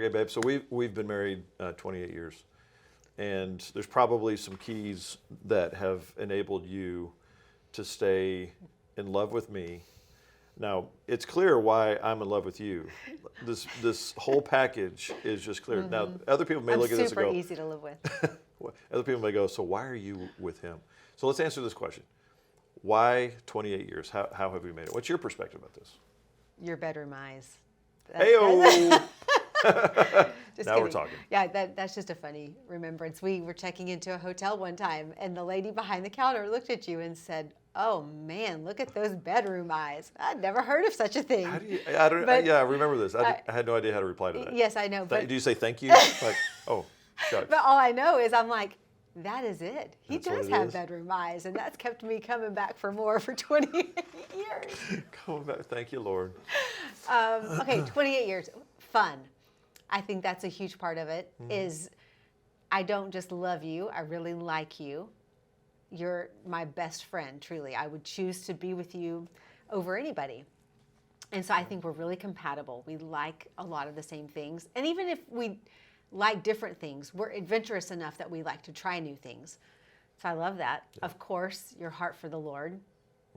Okay, babe. So we've been married 28 years, and there's probably some keys that have enabled you to stay in love with me. Now, it's clear why I'm in love with you. This whole package is just clear. Now, other people may look at this and go, super easy to live with. other people may go, so why are you with him? So let's answer this question. Why 28 years? How have we made it? What's your perspective about this? Your bedroom eyes. Hey-o! Just Now kidding. we're talking. Yeah, that's just a funny remembrance. We were checking into a hotel one time, and the lady behind the counter looked at you and said, "Oh man, look at those bedroom eyes. I'd never heard of such a thing." How do you? But, I remember this. I had no idea how to reply to that. Yes, I know. But Do you say thank you? Like, oh, shucks. But all I know is I'm like, that is it. He That's what does it have is? bedroom eyes, and that's kept me coming back for more for 28 years. Come back. Thank you, Lord. Okay, 28 years. Fun. I think that's a huge part of it, is I don't just love you, I really like you. You're my best friend, truly. I would choose to be with you over anybody. And so I think we're really compatible. We like a lot of the same things. And even if we like different things, we're adventurous enough that we like to try new things. So I love that. Yeah. Of course, your heart for the Lord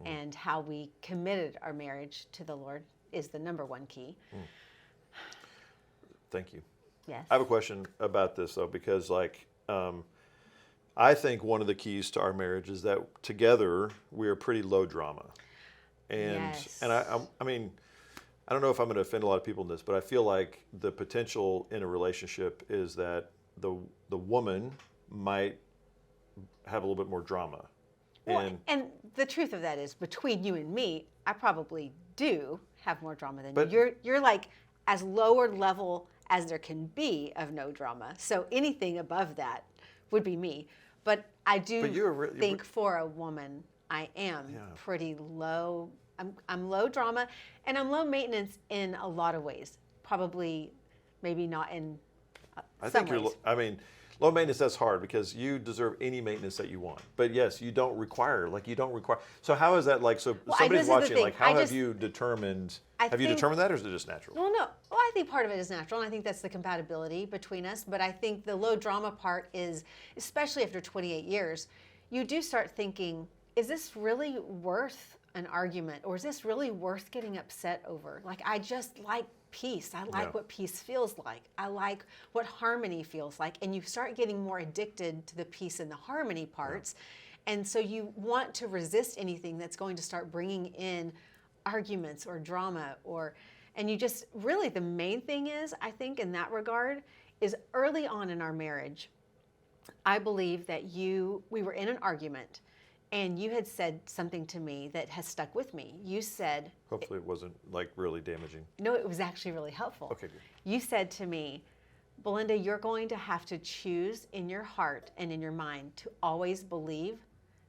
and how we committed our marriage to the Lord is the number one key. Thank you. Yes. I have a question about this, though, because, I think one of the keys to our marriage is that together we are pretty low drama. And I mean, I don't know if I'm going to offend a lot of people in this, but I feel like the potential in a relationship is that the woman might have a little bit more drama. Well, and the truth of that is, between you and me, I probably do have more drama than you. You're like as lower level as there can be of no drama. So anything above that would be me. But I do think for a woman, I am pretty low. I'm low drama, and I'm low maintenance in a lot of ways. Probably, maybe not in some ways. Low maintenance, that's hard because you deserve any maintenance that you want. But yes, you don't require. So how is that somebody's watching, how have you determined, you determined that, or is it just natural? Well, no. Well, I think part of it is natural, and I think that's the compatibility between us. But I think the low drama part is, especially after 28 years, you do start thinking, is this really worth an argument, or is this really worth getting upset over? I just like peace. I like what peace feels like. I like what harmony feels like. And you start getting more addicted to the peace and the harmony parts. And so you want to resist anything that's going to start bringing in arguments or drama, and you just really, the main thing is, I think in that regard, is early on in our marriage, I believe that we were in an argument, and you had said something to me that has stuck with me. You said... Hopefully it wasn't really damaging. No, it was actually really helpful. Okay, good. You said to me, Blynda, you're going to have to choose in your heart and in your mind to always believe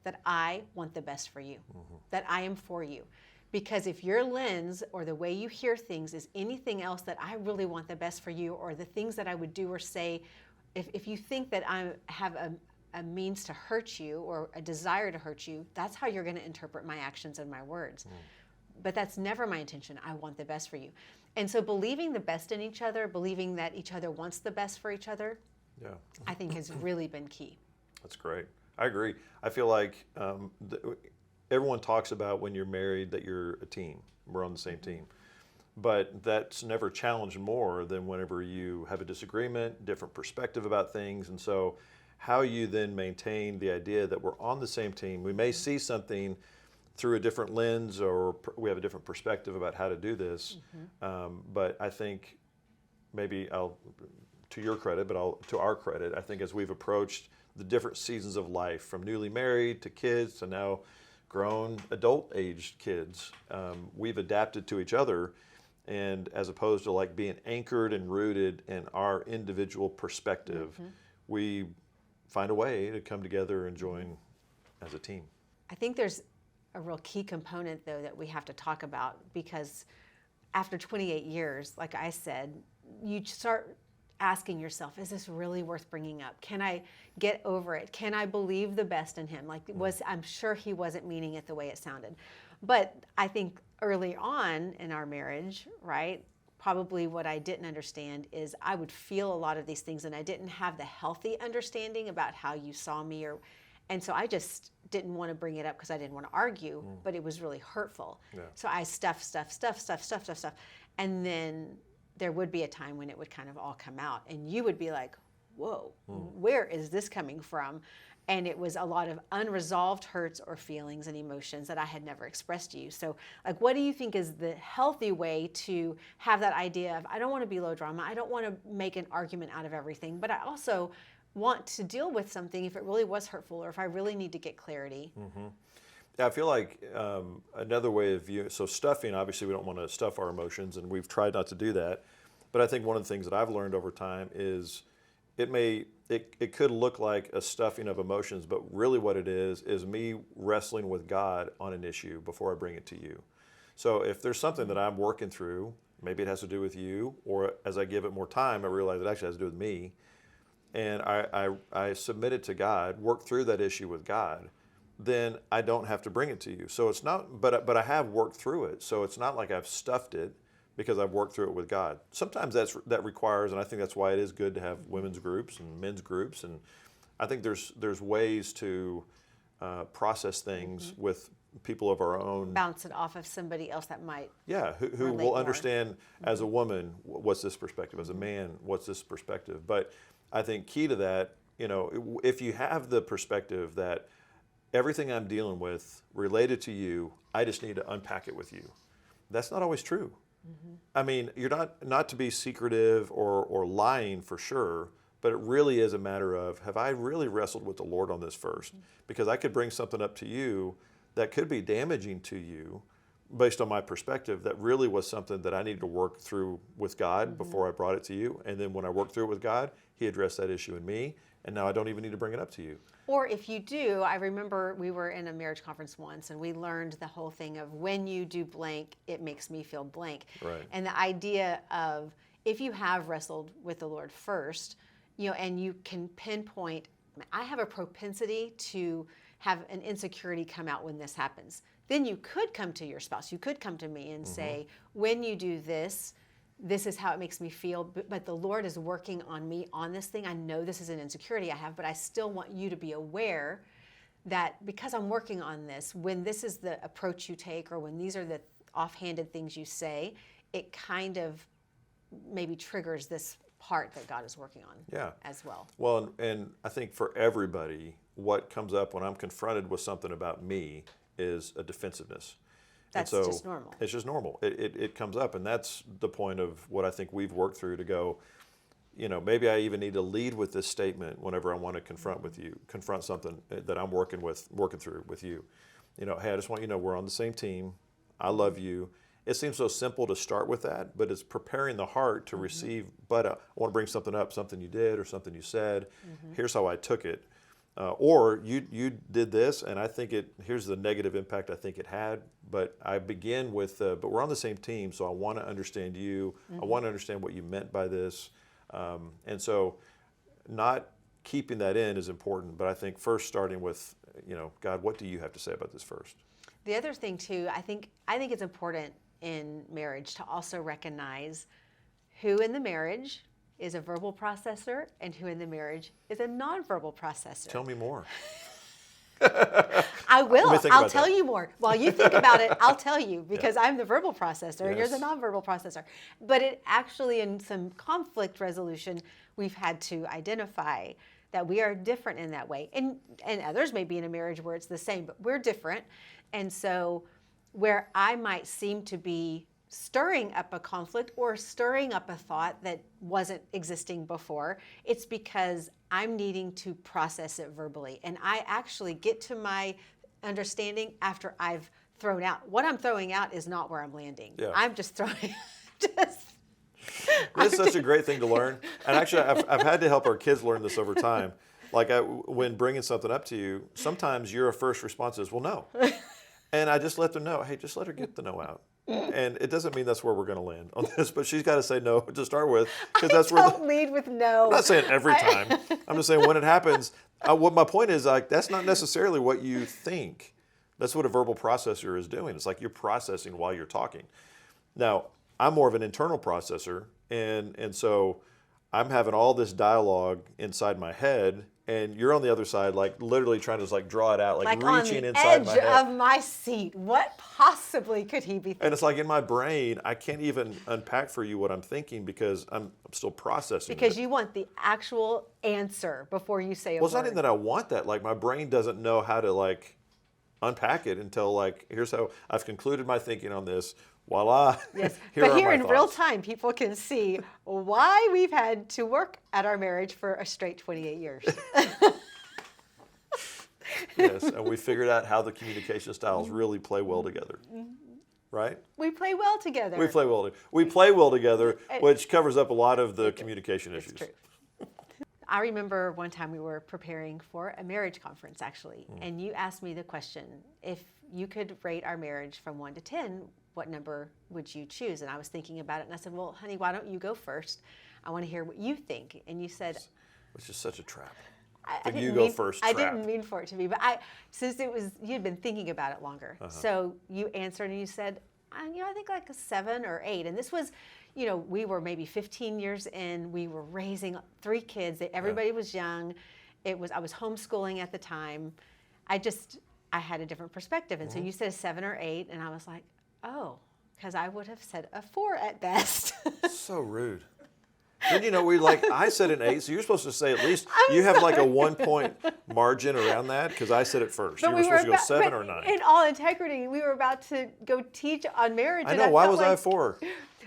that I want the best for you, that I am for you. Because if your lens or the way you hear things is anything else that I really want the best for you, or the things that I would do or say, if you think that I have a means to hurt you or a desire to hurt you, that's how you're going to interpret my actions and my words. But that's never my intention. I want the best for you. And so believing the best in each other, believing that each other wants the best for each other, I think has really been key. That's great. I agree. I feel like everyone talks about when you're married that you're a team. We're on the same team. But that's never challenged more than whenever you have a disagreement, different perspective about things. And so how you then maintain the idea that we're on the same team. We may see something through a different lens, or we have a different perspective about how to do this. But I think maybe to your credit, but to our credit, I think as we've approached the different seasons of life, from newly married to kids to now grown adult-aged kids, we've adapted to each other, and as opposed to being anchored and rooted in our individual perspective, we find a way to come together and join as a team. I think there's a real key component, though, that we have to talk about, because after 28 years, like I said, you start asking yourself, is this really worth bringing up? Can I get over it? Can I believe the best in him? I'm sure he wasn't meaning it the way it sounded. But I think early on in our marriage, right, probably what I didn't understand is I would feel a lot of these things, and I didn't have the healthy understanding about how you saw me, and so I just didn't want to bring it up because I didn't want to argue, but it was really hurtful. Yeah. So I stuff, and then there would be a time when it would kind of all come out, and you would be like, whoa, where is this coming from? And it was a lot of unresolved hurts or feelings and emotions that I had never expressed to you. So, like, what do you think is the healthy way to have that idea of, I don't want to be low drama, I don't want to make an argument out of everything, but I also want to deal with something if it really was hurtful or if I really need to get clarity? Yeah, I feel like another way of viewing, so stuffing, obviously we don't want to stuff our emotions, and we've tried not to do that. But I think one of the things that I've learned over time is it could look like a stuffing of emotions, but really what it is me wrestling with God on an issue before I bring it to you. So if there's something that I'm working through, maybe it has to do with you, or as I give it more time, I realize it actually has to do with me. And I submit it to God, work through that issue with God, then I don't have to bring it to you. So it's not, but I have worked through it. So it's not like I've stuffed it because I've worked through it with God. Sometimes that requires, and I think that's why it is good to have women's groups and men's groups. And I think there's ways to process things with people of our own. Bounce it off of somebody else that might. Yeah, who relate will more. understand as a woman, what's this perspective? As a man, what's this perspective? But I think key to that, if you have the perspective that everything I'm dealing with related to you, I just need to unpack it with you. That's not always true. I mean, you're not to be secretive or lying for sure, but it really is a matter of, have I really wrestled with the Lord on this first? Because I could bring something up to you that could be damaging to you based on my perspective that really was something that I needed to work through with God before I brought it to you. And then when I worked through it with God, He addressed that issue in me, and now I don't even need to bring it up to you. Or if you do, I remember we were in a marriage conference once and we learned the whole thing of, when you do blank, it makes me feel blank. Right. And the idea of, if you have wrestled with the Lord first, and you can pinpoint, I have a propensity to have an insecurity come out when this happens. Then you could come to your spouse, you could come to me and say, when you do this, this is how it makes me feel, but the Lord is working on me on this thing. I know this is an insecurity I have, but I still want you to be aware that because I'm working on this, when this is the approach you take, or when these are the offhanded things you say, it kind of maybe triggers this part that God is working on as well. Well, and I think for everybody, what comes up when I'm confronted with something about me is a defensiveness. That's just normal. It's just normal. It comes up, and that's the point of what I think we've worked through to go, maybe I even need to lead with this statement whenever I want to confront something that I'm working through with you. Hey, I just want you to know we're on the same team. I love you. It seems so simple to start with that, but it's preparing the heart to receive, but I want to bring something up, something you did or something you said. Here's how I took it. Or you did this, and I think here's the negative impact I think it had, but I begin with, but we're on the same team, so I want to understand you. I want to understand what you meant by this. And so not keeping that in is important, but I think first starting with, God, what do you have to say about this first? The other thing too, I think it's important in marriage to also recognize who in the marriage is a verbal processor and who in the marriage is a nonverbal processor. Tell me more. I will. I'll tell that. you more. While you think about it, I'll tell you, because I'm the verbal processor and you're the nonverbal processor. But it actually, in some conflict resolution, we've had to identify that we are different in that way. And others may be in a marriage where it's the same, but we're different. And so where I might seem to be stirring up a conflict or stirring up a thought that wasn't existing before, it's because I'm needing to process it verbally. And I actually get to my understanding after I've thrown out. What I'm throwing out is not where I'm landing. Yeah. I'm just throwing It's such a great thing to learn. And actually, I've had to help our kids learn this over time. Like when bringing something up to you, sometimes your first response is, well, no. And I just let them know, hey, just let her get the no out. And it doesn't mean that's where we're going to land on this, but she's got to say no to start with, because that's where. Don't lead with no. I'm not saying every time. I'm just saying when it happens. What my point is, like, that's not necessarily what you think. That's what a verbal processor is doing. It's like you're processing while you're talking. Now, I'm more of an internal processor, and so I'm having all this dialogue inside my head, and you're on the other side, like literally trying to just like draw it out, like reaching on the inside my edge head. of my seat. What possibly could he be thinking? And it's like in my brain, I can't even unpack for you what I'm thinking because I'm still processing Because it. you want the actual answer before you say a Well, it's not word. even that I want that. Like my brain doesn't know how to like unpack it until like here's how I've concluded my thinking on this. Voila. Yes, Here but are here my in real thoughts. time, people can see why we've had to work at our marriage for a straight 28 years. Yes, and we figured out how the communication styles really play well together. Right? We play well together. We play well. We play well together, which covers up a lot of the communication It's issues. true. I remember one time we were preparing for a marriage conference, actually, and you asked me the question, if you could rate our marriage from 1 to 10, what number would you choose? And I was thinking about it, and I said, well, honey, why don't you go first? I want to hear what you think. And you said, Which is such a trap. I The you didn't go mean, first I trap. didn't mean for it to be, but since it was, you'd been thinking about it longer. So you answered and you said, I think like a 7 or 8. And this was, we were maybe 15 years in. We were raising 3 kids. Everybody was young. I was homeschooling at the time. I had a different perspective. And so you said a 7 or 8, and I was like, oh, because I would have said a 4 at best. So rude. Then I said an 8, so you're supposed to say at least you have like a 1-point margin around that because I said it first. But You were supposed to go 7 but or 9. in all integrity, we were about to go teach on marriage. I and know. Why felt was I a like, 4?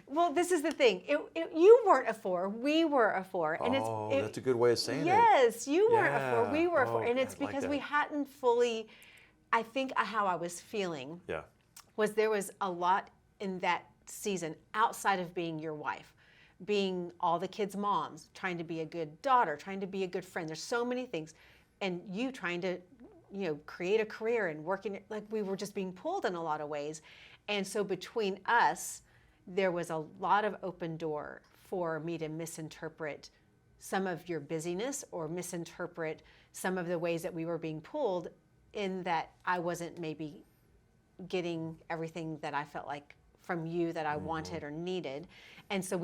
Well, this is the thing. You weren't a 4. We were a 4. And That's a good way of saying it. Yes, you weren't a 4. We Yeah. were a 4. Oh, And it's I like because that. we hadn't fully, I think how I was feeling Yeah. was there was a lot in that season outside of being your wife, being all the kids' moms, trying to be a good daughter, trying to be a good friend. There's so many things. And you trying to, create a career and working, like we were just being pulled in a lot of ways. And so between us, there was a lot of open door for me to misinterpret some of your busyness or misinterpret some of the ways that we were being pulled, in that I wasn't maybe getting everything that I felt like from you that I wanted or needed. And so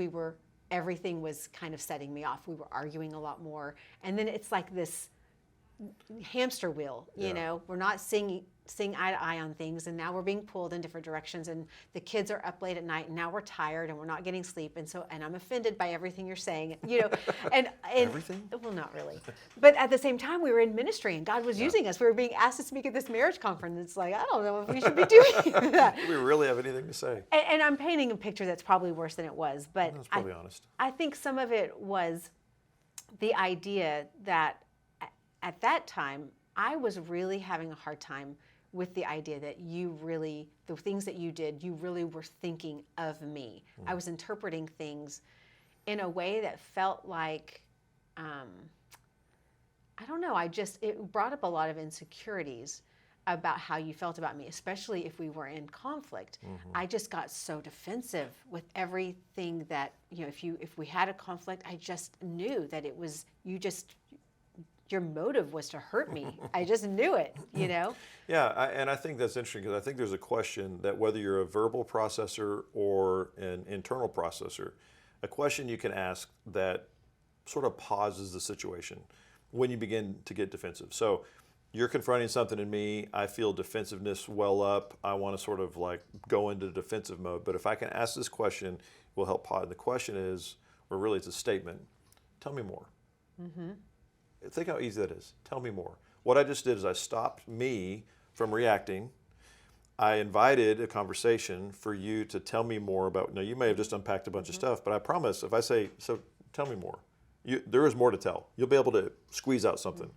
everything was kind of setting me off. We were arguing a lot more. And then it's like this hamster wheel, we're not seeing eye to eye on things, and now we're being pulled in different directions, and the kids are up late at night, and now we're tired and we're not getting sleep, and I'm offended by everything you're saying, and Everything? well, not really, but at the same time we were in ministry and God was using us. We were being asked to speak at this marriage conference. It's like, I don't know if we should be doing that. Do we really have anything to say? And I'm painting a picture that's probably worse than it was, but That's probably honest. I think some of it was the idea that at that time, I was really having a hard time with the idea that the things that you did, you really were thinking of me. I was interpreting things in a way that felt like, I don't know, it brought up a lot of insecurities about how you felt about me, especially if we were in conflict. I just got so defensive with everything that, if we had a conflict, I just knew that it was, your motive was to hurt me. I just knew it, Yeah, and I think that's interesting because I think there's a question that whether you're a verbal processor or an internal processor, a question you can ask that sort of pauses the situation when you begin to get defensive. So you're confronting something in me, I feel defensiveness well up, I want to sort of like go into defensive mode. But if I can ask this question, it will help pause. The question is, or really it's a statement, tell me more. Think how easy that is. Tell me more. What I just did is I stopped me from reacting. I invited a conversation for you to tell me more about, you may have just unpacked a bunch of stuff, but I promise if I say, so tell me more, there is more to tell. You'll be able to squeeze out something.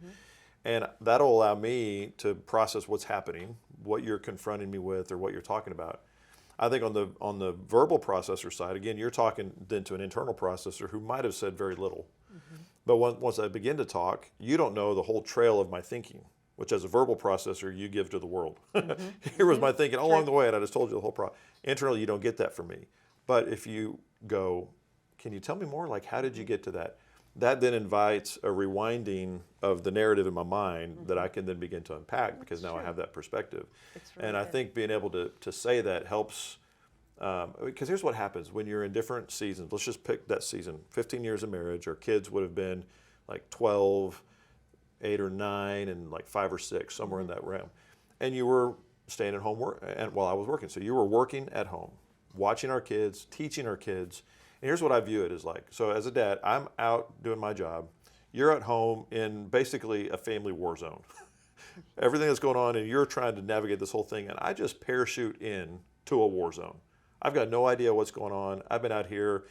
And that'll allow me to process what's happening, what you're confronting me with or what you're talking about. I think on the verbal processor side, again, you're talking then to an internal processor who might have said very little. But once I begin to talk, you don't know the whole trail of my thinking, which as a verbal processor, you give to the world. Here was my thinking all along the way, and I just told you the whole process. Internally, you don't get that from me. But if you go, can you tell me more? Like, how did you get to that? That then invites a rewinding of the narrative in my mind that I can then begin to unpack because now I have that perspective. Really and I good. think being able to say that helps Because here's what happens when you're in different seasons. Let's just pick that season. 15 years of marriage. Our kids would have been like 12, 8 or 9, and like 5 or 6, somewhere in that realm. And you were staying at home and while I was working. So you were working at home, watching our kids, teaching our kids. And here's what I view it as like. So as a dad, I'm out doing my job. You're at home in basically a family war zone. Everything that's going on, and you're trying to navigate this whole thing. And I just parachute in to a war zone. I've got no idea what's going on. I've been out here.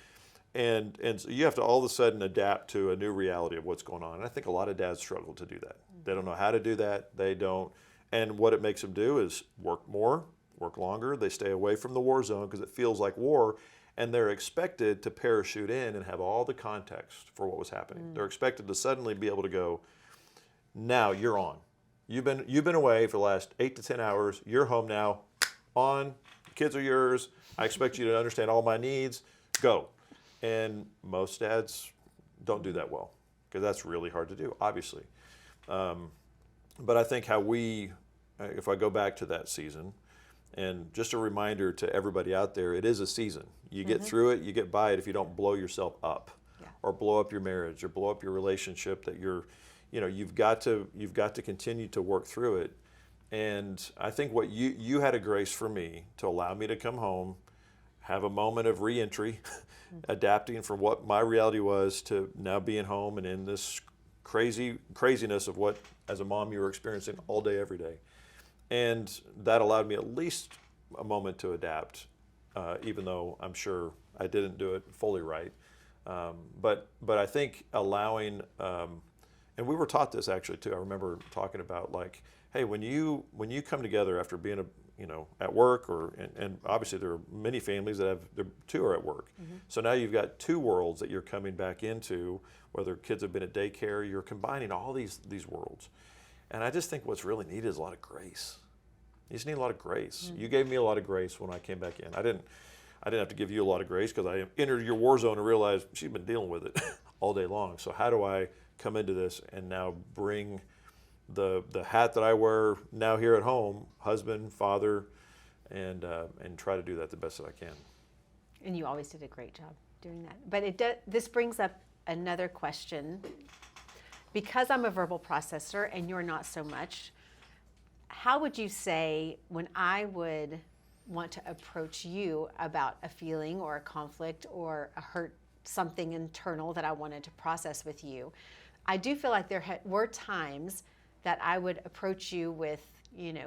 And so you have to all of a sudden adapt to a new reality of what's going on. And I think a lot of dads struggle to do that. They don't know how to do that. They don't. And what it makes them do is work more, work longer. They stay away from the war zone because it feels like war. And they're expected to parachute in and have all the context for what was happening. They're expected to suddenly be able to go, now you're on. You've been away for the last 8 to 10 hours. You're home now. On. The kids are yours. I expect you to understand all my needs. Go. And most dads don't do that well because that's really hard to do, obviously. But I think if I go back to that season, and just a reminder to everybody out there, it is a season. You get through it, you get by it if you don't blow yourself up, or blow up your marriage, or blow up your relationship. That you've got to continue to work through it. And I think what you had a grace for me to allow me to come home, have a moment of reentry, adapting from what my reality was to now being home and in this craziness of what, as a mom, you were experiencing all day, every day. And that allowed me at least a moment to adapt, even though I'm sure I didn't do it fully right. But I think allowing, and we were taught this actually too. I remember talking about like, hey, when you come together after being at work, and obviously there are many families that have two are at work. So now you've got two worlds that you're coming back into, whether kids have been at daycare, you're combining all these worlds. And I just think what's really needed is a lot of grace. You just need a lot of grace. You gave me a lot of grace when I came back in. I didn't have to give you a lot of grace because I entered your war zone and realized she's been dealing with it all day long. So how do I come into this and now bring the hat that I wear now here at home, husband, father, and try to do that the best that I can. And you always did a great job doing that. But this brings up another question. Because I'm a verbal processor and you're not so much, how would you say when I would want to approach you about a feeling or a conflict or a hurt, something internal that I wanted to process with you? I do feel like there were times that I would approach you with,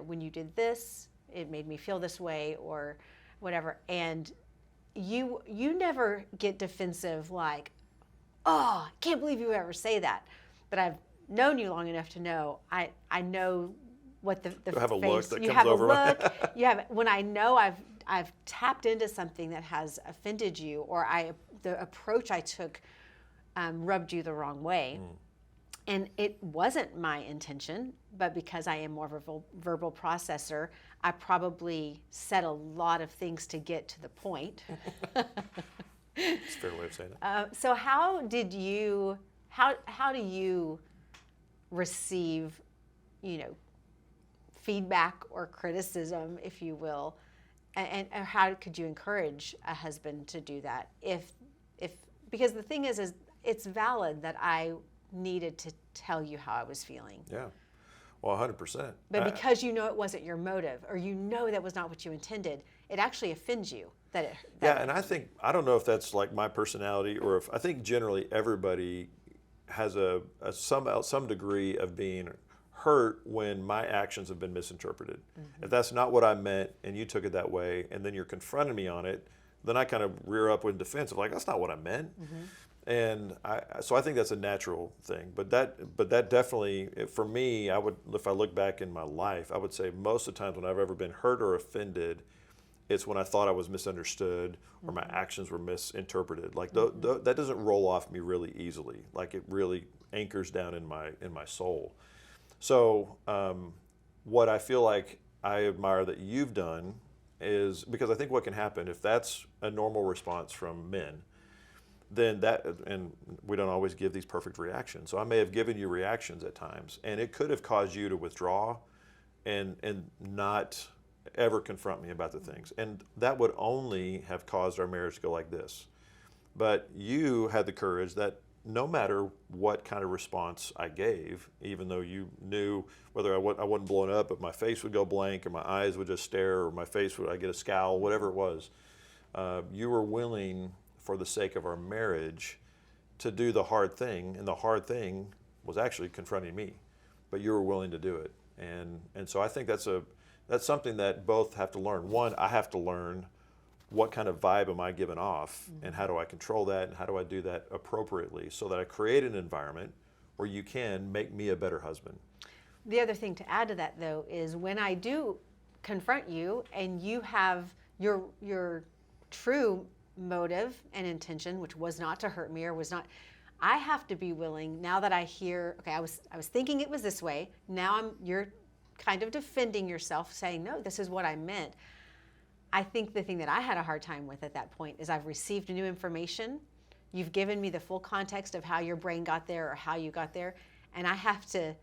when you did this, it made me feel this way or whatever. And you never get defensive like, oh, I can't believe you would ever say that. But I've known you long enough to know I know what the you have a look that you comes have over. A look. You have when I know I've tapped into something that has offended you, or the approach I took rubbed you the wrong way. And it wasn't my intention, but because I am more of a verbal processor, I probably said a lot of things to get to the point. It's a fair way of saying it. So how do you receive, feedback or criticism, if you will, and how could you encourage a husband to do that? If because the thing is it's valid that I needed to tell you how I was feeling. Yeah, well, 100%. But because it wasn't your motive, or that was not what you intended, it actually offends you. And I don't know if that's like my personality, or if I think generally everybody has some degree of being hurt when my actions have been misinterpreted. If that's not what I meant and you took it that way, and then you're confronting me on it, then I kind of rear up with defense of like, that's not what I meant. And so I think that's a natural thing. But that definitely, for me, if I look back in my life, I would say most of the times when I've ever been hurt or offended, it's when I thought I was misunderstood or my actions were misinterpreted. Like that doesn't roll off me really easily. Like it really anchors down in my soul. So what I feel like I admire that you've done is, because I think what can happen if that's a normal response from men, then and we don't always give these perfect reactions. So I may have given you reactions at times, and it could have caused you to withdraw and not ever confront me about the things. And that would only have caused our marriage to go like this. But you had the courage that no matter what kind of response I gave, even though you knew whether I wasn't blown up, but my face would go blank, or my eyes would just stare, or my face would, I get a scowl, whatever it was, you were willing, for the sake of our marriage, to do the hard thing. And the hard thing was actually confronting me, but you were willing to do it. And so I think that's something that both have to learn. One, I have to learn what kind of vibe am I giving off, and how do I control that, and how do I do that appropriately so that I create an environment where you can make me a better husband. The other thing to add to that, though, is when I do confront you and you have your true motive and intention, which was not to hurt me or was not, I have to be willing, now that I hear, okay, I was thinking it was this way, now you're kind of defending yourself, saying, no, this is what I meant. I think the thing that I had a hard time with at that point is I've received new information. You've given me the full context of how your brain got there or how you got there, and I have to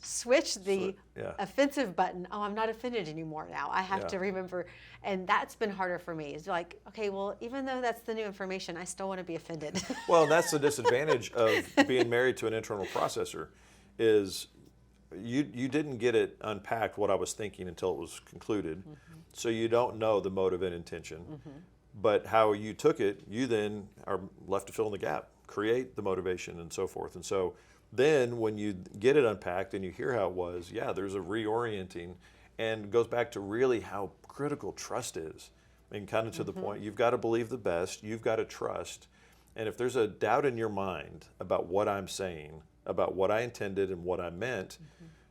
switch the offensive button. Oh, I'm not offended anymore now. I have to remember, and that's been harder for me. It's like, okay, well, even though that's the new information, I still want to be offended. Well, that's the disadvantage of being married to an internal processor, is you didn't get it unpacked what I was thinking until it was concluded. So you don't know the motive and intention. But how you took it, you then are left to fill in the gap, create the motivation and so forth. And so then when you get it unpacked and you hear how it was, there's a reorienting, and it goes back to really how critical trust is. I mean, kind of to the point, you've got to believe the best, you've got to trust. And if there's a doubt in your mind about what I'm saying, about what I intended and what I meant,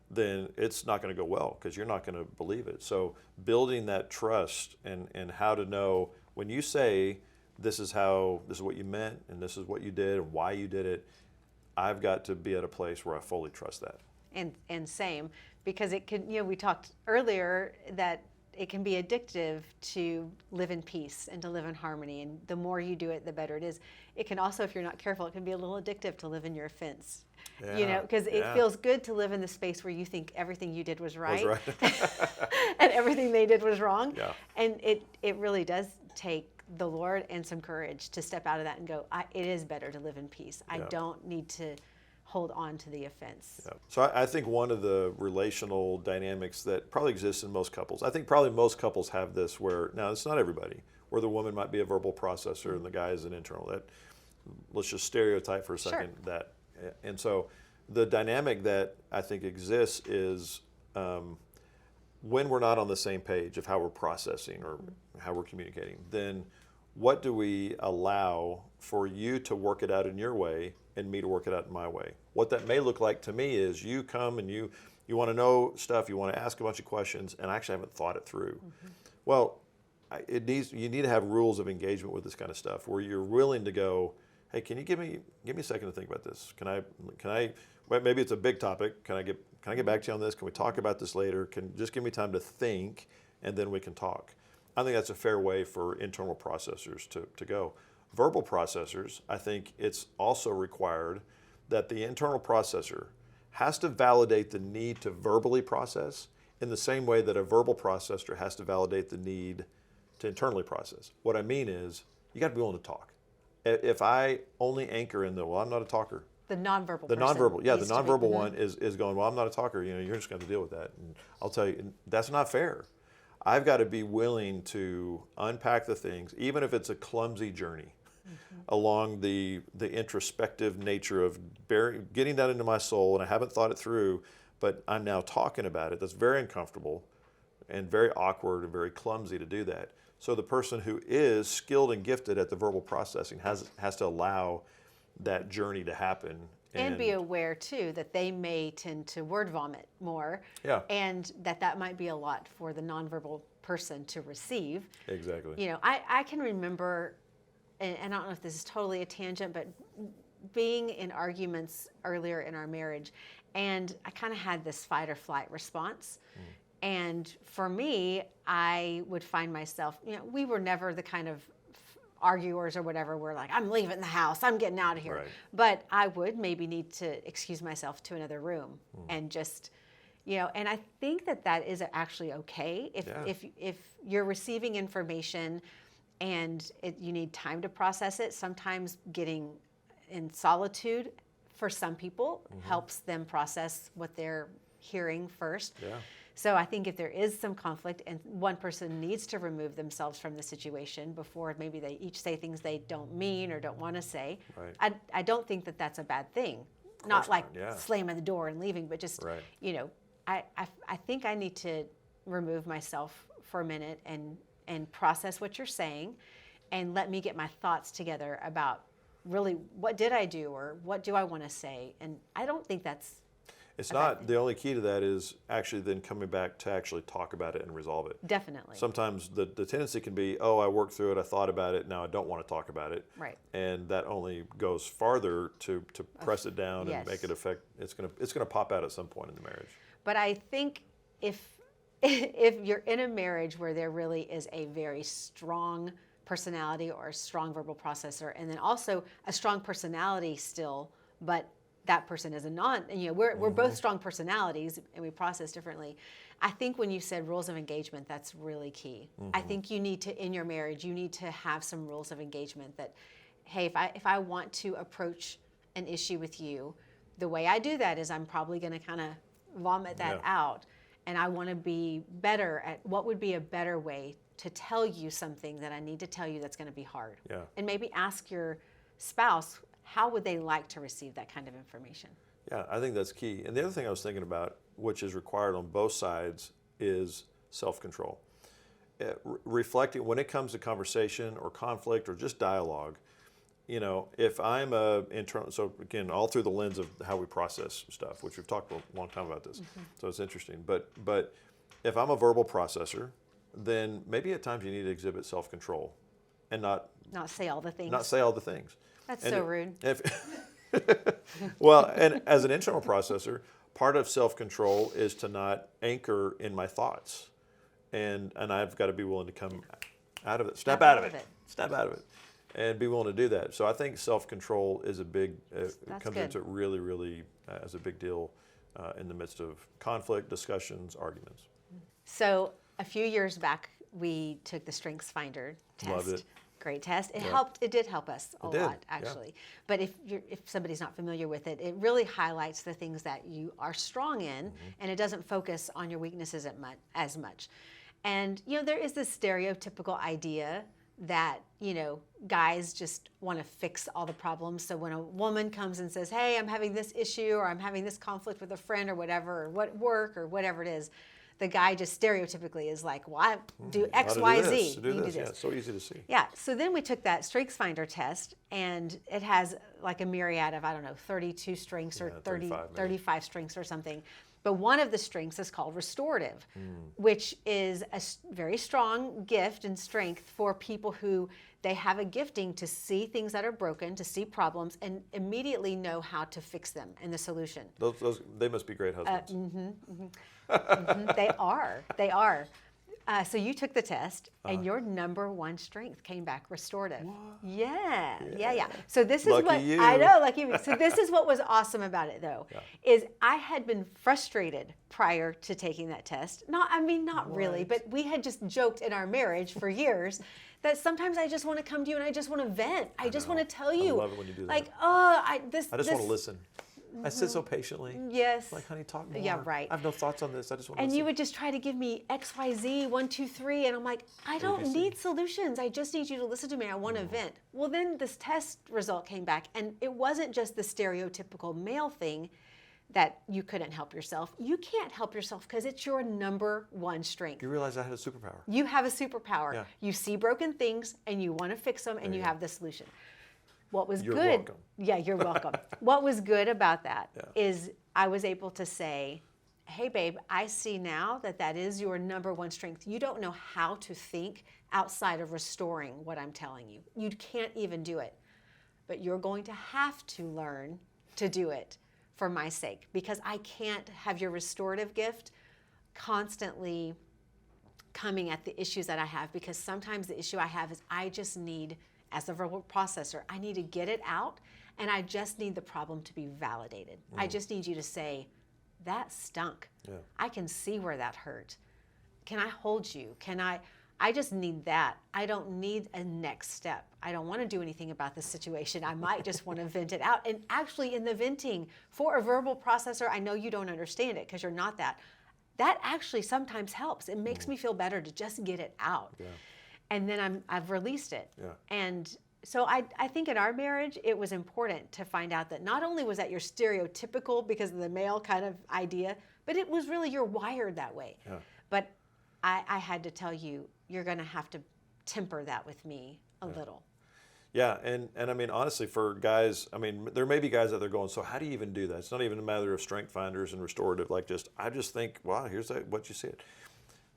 then it's not going to go well, because you're not going to believe it. So building that trust and how to know when you say this is what you meant and this is what you did and why you did it, I've got to be at a place where I fully trust that. And same, because it can, we talked earlier that it can be addictive to live in peace and to live in harmony, and the more you do it, the better it is. It can also, if you're not careful, it can be a little addictive to live in your offense. Because it feels good to live in the space where you think everything you did was right. And everything they did was wrong. And it really does take the Lord and some courage to step out of that and go, it is better to live in peace. I don't need to hold on to the offense. So I think one of the relational dynamics that probably exists in most couples, I think probably most couples have this where, now it's not everybody, where the woman might be a verbal processor and the guy is an internal. That, let's just stereotype for a second that. And so the dynamic that I think exists is when we're not on the same page of how we're processing or how we're communicating, then what do we allow for you to work it out in your way and me to work it out in my way? What that may look like to me is you come and you want to know stuff, you want to ask a bunch of questions, and I actually haven't thought it through. Well, you need to have rules of engagement with this kind of stuff where you're willing to go, hey, can you give me a second to think about this? Can I well, maybe it's a big topic. Can I get back to you on this? Can we talk about this later? Just give me time to think, and then we can talk. I think that's a fair way for internal processors to go. Verbal processors, I think it's also required that the internal processor has to validate the need to verbally process in the same way that a verbal processor has to validate the need to internally process. What I mean is, you got to be willing to talk. If I only anchor in I'm not a talker. The nonverbal. The nonverbal one is going, well, I'm not a talker. You're just going to deal with that. And I'll tell you, that's not fair. I've got to be willing to unpack the things, even if it's a clumsy journey along the introspective nature of getting that into my soul, and I haven't thought it through, but I'm now talking about it. That's very uncomfortable and very awkward and very clumsy to do that. So the person who is skilled and gifted at the verbal processing has to allow that journey to happen. And be aware, too, that they may tend to word vomit more. And that might be a lot for the nonverbal person to receive. Exactly. I can remember, and I don't know if this is totally a tangent, but being in arguments earlier in our marriage, and I kind of had this fight or flight response. And for me, I would find myself, we were never the kind of arguers or whatever. We're like, I'm leaving the house, I'm getting out of here. But I would maybe need to excuse myself to another room and just, And I think that is actually okay if you're receiving information and you need time to process it. Sometimes getting in solitude for some people helps them process what they're hearing first. Yeah. So I think if there is some conflict and one person needs to remove themselves from the situation before maybe they each say things they don't mean or don't want to say, Right. I don't think that that's a bad thing. Not like yeah. slamming the door and leaving, but just, Right. I think I need to remove myself for a minute and process what you're saying and let me get my thoughts together about really what did I do or what do I want to say. And I don't think that's It's not, the only key to that is actually then coming back to actually talk about it and resolve it. definitely. Sometimes the tendency can be, oh, I worked through it, I thought about it, now I don't want to talk about it. Right. And that only goes farther to press it down yes. and make it affect, it's gonna pop out at some point in the marriage. But I think if you're in a marriage where there really is a very strong personality or a strong verbal processor, and then also a strong personality still, but that person is a we're both strong personalities and we process differently. I think when you said rules of engagement, that's really key. I think you need to, in your marriage, you need to have some rules of engagement that, hey, if I want to approach an issue with you, the way I do that is I'm probably going to kind of vomit that out, and I want to be better at what would be a better way to tell you something that I need to tell you that's going to be hard. Yeah. And maybe ask your spouse, how would they like to receive that kind of information? Yeah, I think that's key. And the other thing I was thinking about, which is required on both sides, is self-control. Reflecting, when it comes to conversation or conflict or just dialogue, if I'm internal, so again, all through the lens of how we process stuff, which we've talked a long time about this, so it's interesting. But if I'm a verbal processor, then maybe at times you need to exhibit self-control and not say all the things. Not say all the things. That's so rude. Well, and as an internal processor, part of self-control is to not anchor in my thoughts, and I've got to be willing to come out of it, step out of it, and be willing to do that. So I think self-control is a big comes into it really, really as a big deal in the midst of conflict, discussions, arguments. So a few years back, we took the Strengths Finder test. Loved it. Great test. It did help us a lot, actually. Yeah. But if somebody's not familiar with it, it really highlights the things that you are strong in, and it doesn't focus on your weaknesses as much. And there is this stereotypical idea that guys just want to fix all the problems. So when a woman comes and says, "Hey, I'm having this issue," or "I'm having this conflict with a friend," or whatever, or what work or whatever it is, the guy just stereotypically is like, "Well, I do X, Y, Z." Do this. Yeah, it's so easy to see. Yeah. So then we took that Strengths Finder test, and it has like a myriad of 32 strengths or 35 strengths or something. But one of the strengths is called restorative, which is a very strong gift and strength for people who they have a gifting to see things that are broken, to see problems, and immediately know how to fix them and the solution. They must be great husbands. They are. So you took the test, and your number one strength came back restorative. What? Yeah. So this is Lucky what you. I know, lucky you. So this is what was awesome about it, though, is I had been frustrated prior to taking that test. Not really, but we had just joked in our marriage for years that sometimes I just want to come to you and I just want to vent. I just want to tell you. I love it when you do that. Like, I just want to listen. I sit so patiently. Yes. Like, honey, talk more. Yeah, right. I have no thoughts on this. I just want to And listen. you would just try to give me X, Y, Z, 1, 2, 3, and I'm like, I don't need solutions. I just need you to listen to me. I want to vent. Well, then this test result came back, and it wasn't just the stereotypical male thing that you couldn't help yourself. You can't help yourself because it's your number one strength. You realize I had a superpower. You have a superpower. Yeah. You see broken things, and you want to fix them, and you have the solution. What was You're good? welcome. Yeah, you're welcome. What was good about that is I was able to say, "Hey, babe, I see now that is your number one strength. You don't know how to think outside of restoring what I'm telling you. You can't even do it, but you're going to have to learn to do it for my sake, because I can't have your restorative gift constantly coming at the issues that I have, because sometimes the issue I have is I just need, as a verbal processor, I need to get it out, and I just need the problem to be validated. I just need you to say, that stunk. Yeah. I can see where that hurt. Can I hold you? I just need that. I don't need a next step. I don't want to do anything about this situation. I might just want to vent it out. And actually, in the venting, for a verbal processor, I know you don't understand it because you're not that. That actually sometimes helps. It makes me feel better to just get it out. Yeah. And then I've released it. Yeah. And so I think in our marriage, it was important to find out that not only was that your stereotypical because of the male kind of idea, but it was really you're wired that way. Yeah. But I had to tell you, you're going to have to temper that with me a little. Yeah, and I mean, honestly, for guys, I mean, there may be guys out there going, so how do you even do that? It's not even a matter of strength finders and restorative, I just think, wow, here's what you said.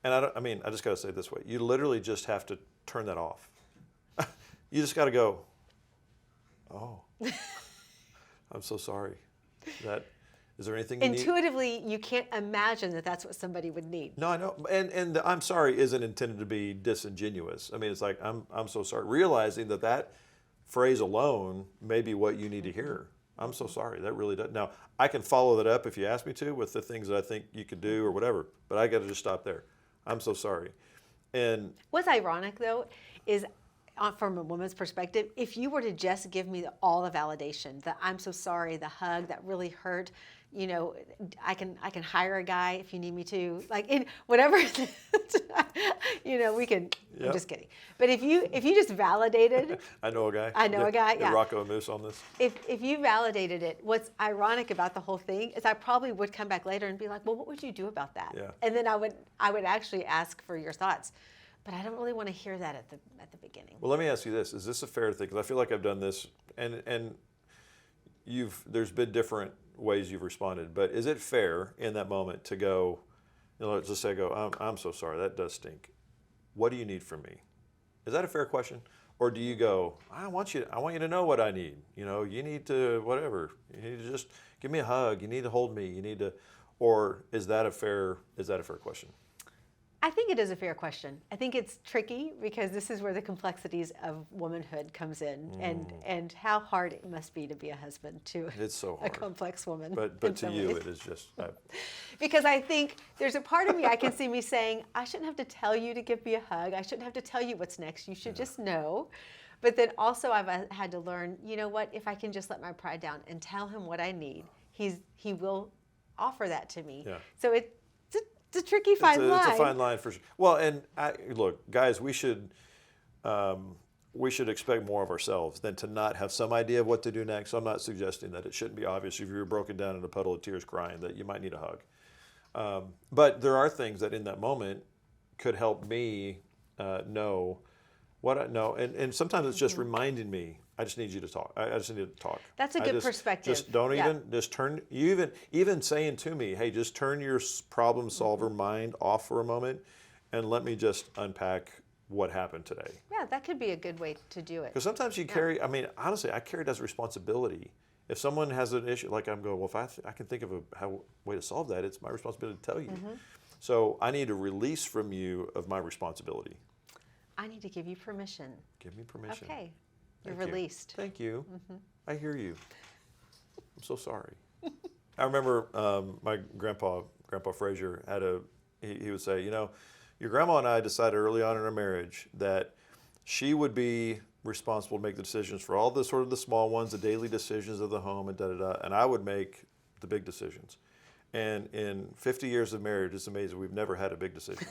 And I just got to say it this way. You literally just have to turn that off. You just got to go, oh, I'm so sorry. Is there anything you need? Intuitively, you can't imagine that that's what somebody would need. No, I know. And the I'm sorry isn't intended to be disingenuous. I mean, it's like, I'm so sorry. Realizing that phrase alone may be what you need to hear. I'm so sorry. That really does. Now, I can follow that up if you ask me to with the things that I think you could do or whatever, but I got to just stop there. I'm so sorry. And what's ironic, though, is from a woman's perspective, if you were to just give me all the validation, the I'm so sorry, the hug that really hurt, you know, I can hire a guy if you need me to, like in whatever, you know, we can. Yep. I'm just kidding. But if you just validated, I know a guy. I know a guy. Yeah. Rocco and Moose on this. If you validated it, what's ironic about the whole thing is I probably would come back later and be like, well, what would you do about that? Yeah. And then I would actually ask for your thoughts. But I don't really want to hear that at the beginning. Well, let me ask you this: is this a fair thing? Because I feel like I've done this, and there's been different ways you've responded. But is it fair in that moment to go, you know, let's just say, I'm so sorry, that does stink. What do you need from me? Is that a fair question, or do you go, I want you to know what I need. You know, you need to whatever. You need to just give me a hug. You need to hold me. You need to, or is that a fair question? I think it is a fair question. I think it's tricky because this is where the complexities of womanhood comes in, and how hard it must be to be a husband to It's so hard. a complex woman. But to you, it is just. Because I think there's a part of me I can see me saying, I shouldn't have to tell you to give me a hug. I shouldn't have to tell you what's next. You should just know. But then also I've had to learn, you know what? If I can just let my pride down and tell him what I need, he will offer that to me. Yeah. So it's a tricky fine line. It's a fine line for sure. Well, and look, guys, we should expect more of ourselves than to not have some idea of what to do next. So I'm not suggesting that it shouldn't be obvious if you're broken down in a puddle of tears crying that you might need a hug. But there are things that in that moment could help me know what I know. And sometimes it's just reminding me, I just need you to talk. I just need to talk. That's a good perspective. Just don't just turn, even saying to me, hey, just turn your problem solver mind off for a moment and let me just unpack what happened today. Yeah, that could be a good way to do it. Because sometimes you carry, I mean, honestly, I carry it as a responsibility. If someone has an issue, like I'm going, well, if I can think of a way to solve that, it's my responsibility to tell you. So I need a release from you of my responsibility. I need to give you permission. Give me permission. Okay. You're Thank you. released. Thank you. I hear you. I'm so sorry. I remember my grandpa Frazier he would say, you know, your grandma and I decided early on in our marriage that she would be responsible to make the decisions for all the sort of the small ones, the daily decisions of the home, and and I would make the big decisions. And in 50 years of marriage, it's amazing we've never had a big decision.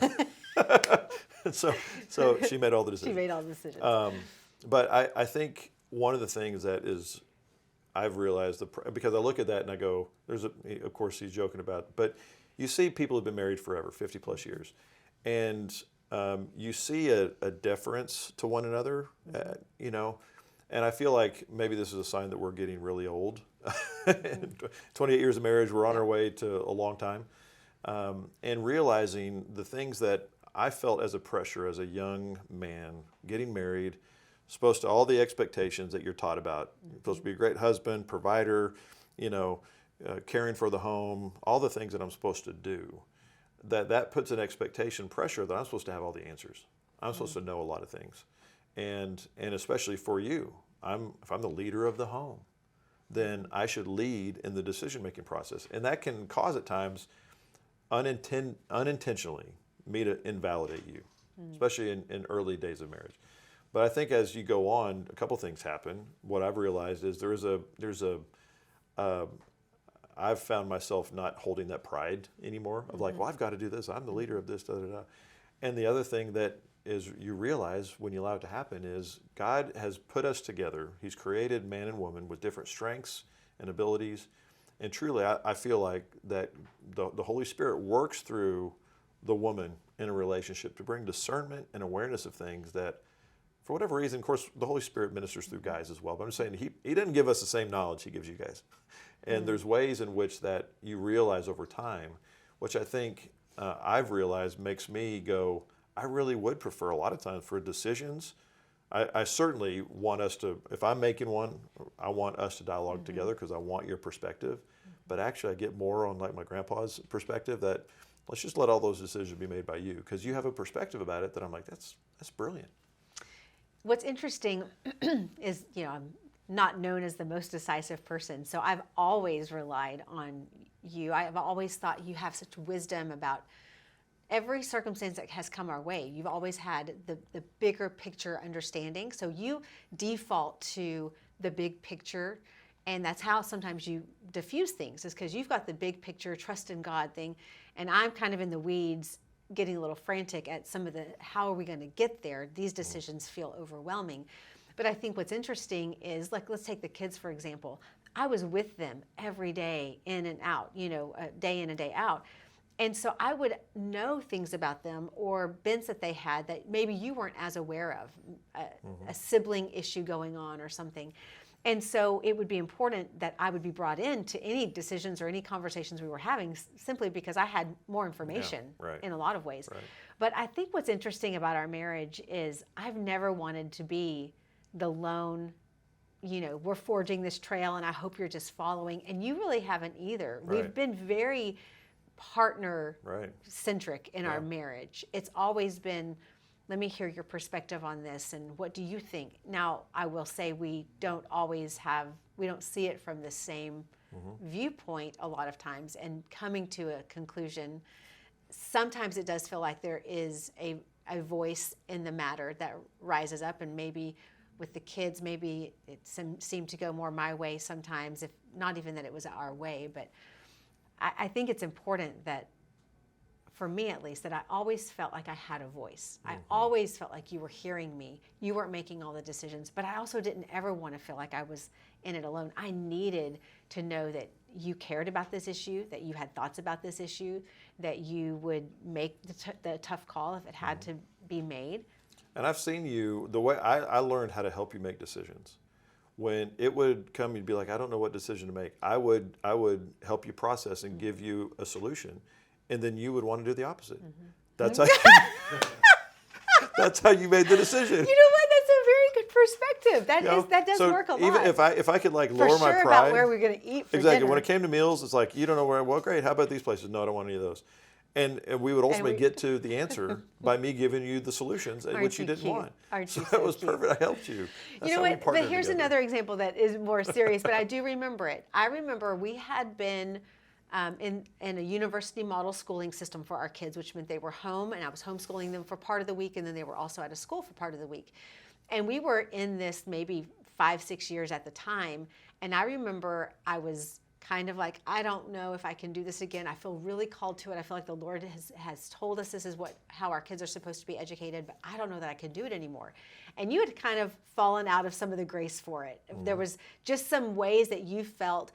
so she made all the decisions. She made all the decisions. But I think one of the things that is, I've realized, because I look at that and I go, of course he's joking about, but you see people who've been married forever, 50 plus years, and you see a deference to one another, you know, and I feel like maybe this is a sign that we're getting really old. 28 years of marriage, we're on our way to a long time, and realizing the things that I felt as a pressure as a young man getting married, supposed to all the expectations that you're taught about. You're supposed to be a great husband, provider, you know, caring for the home, all the things that I'm supposed to do. That puts an expectation pressure that I'm supposed to have all the answers. I'm supposed to know a lot of things, and especially for you, if I'm the leader of the home, then I should lead in the decision-making process. And that can cause at times unintentionally me to invalidate you, especially in early days of marriage. But I think as you go on, a couple things happen. What I've realized is I've found myself not holding that pride anymore of like, well, I've got to do this. I'm the leader of this, da, da, da. And the other thing that is you realize when you allow it to happen is God has put us together. He's created man and woman with different strengths and abilities. And truly, I feel like that the Holy Spirit works through the woman in a relationship to bring discernment and awareness of things that, for whatever reason, of course, the Holy Spirit ministers through guys as well. But I'm just saying he doesn't give us the same knowledge he gives you guys. And there's ways in which that you realize over time, which I think I've realized makes me go, I really would prefer a lot of times for decisions. I certainly want us to, if I'm making one, I want us to dialogue together because I want your perspective. But actually I get more on like my grandpa's perspective that let's just let all those decisions be made by you because you have a perspective about it that I'm like, that's brilliant. What's interesting is, I'm not known as the most decisive person. So I've always relied on you. I've always thought you have such wisdom about every circumstance that has come our way. You've always had the bigger picture understanding. So you default to the big picture. And that's how sometimes you diffuse things, is because you've got the big picture, trust in God thing. And I'm kind of in the weeds, getting a little frantic at some of the, how are we going to get there? These decisions feel overwhelming. But I think what's interesting is, like, let's take the kids, for example. I was with them every day, in and out, day in and day out. And so I would know things about them or bents that they had that maybe you weren't as aware of, a sibling issue going on or something. And so it would be important that I would be brought into any decisions or any conversations we were having simply because I had more information in a lot of ways. Right. But I think what's interesting about our marriage is I've never wanted to be the lone, we're forging this trail and I hope you're just following. And you really haven't either. Right. We've been very partner-centric in our marriage. It's always been, let me hear your perspective on this, and what do you think? Now, I will say we don't see it from the same viewpoint a lot of times, and coming to a conclusion, sometimes it does feel like there is a voice in the matter that rises up, and maybe with the kids, maybe it seemed to go more my way sometimes, if not even that it was our way, but I think it's important that, for me at least, that I always felt like I had a voice. I always felt like you were hearing me. You weren't making all the decisions, but I also didn't ever want to feel like I was in it alone. I needed to know that you cared about this issue, that you had thoughts about this issue, that you would make the tough call if it had to be made. And I've seen you, the way I learned how to help you make decisions. When it would come, you'd be like, I don't know what decision to make. I would help you process and give you a solution, and then you would want to do the opposite. That's how that's how you made the decision. You know what? That's a very good perspective. That does work a lot. Even if I could like lower my pride about where we're going to eat for exactly dinner. When it came to meals, it's like, you don't know where. Well, great. How about these places? No, I don't want any of those. And we would ultimately get to the answer by me giving you the solutions, which you didn't want. So that was perfect. I helped you. That's you know what? But here's another example that is more serious, but I do remember it. I remember we had been in a university model schooling system for our kids, which meant they were home, and I was homeschooling them for part of the week, and then they were also at a school for part of the week. And we were in this maybe 5-6 years at the time, and I remember I was kind of like, I don't know if I can do this again. I feel really called to it. I feel like the Lord has told us this is how our kids are supposed to be educated, but I don't know that I can do it anymore. And you had kind of fallen out of some of the grace for it. There was just some ways that you felt,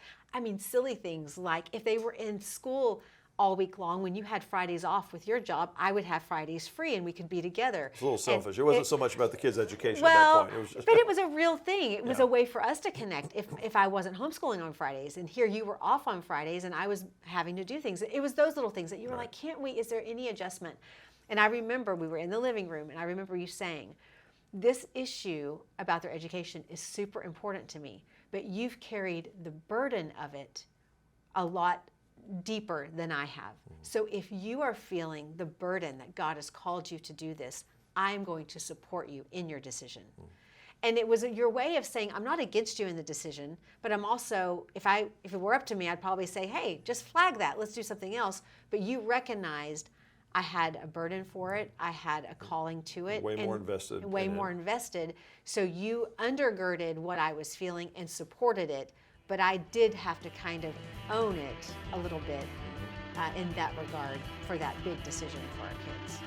silly things like if they were in school all week long, when you had Fridays off with your job, I would have Fridays free and we could be together. It's a little selfish. It wasn't so much about the kids' education at that point. It was just but it was a real thing. It was a way for us to connect. If I wasn't homeschooling on Fridays, and here you were off on Fridays, and I was having to do things. It was those little things that you were like, can't we? Is there any adjustment? And I remember we were in the living room, and I remember you saying, this issue about their education is super important to me, but you've carried the burden of it a lot deeper than I have. So if you are feeling the burden that God has called you to do this, I'm going to support you in your decision. And it was your way of saying, I'm not against you in the decision, but I'm also, if it were up to me, I'd probably say, hey, just flag that. Let's do something else. But you recognized I had a burden for it. I had a calling to it. Way more invested. Way more invested. So you undergirded what I was feeling and supported it. But I did have to kind of own it a little bit in that regard for that big decision for our kids.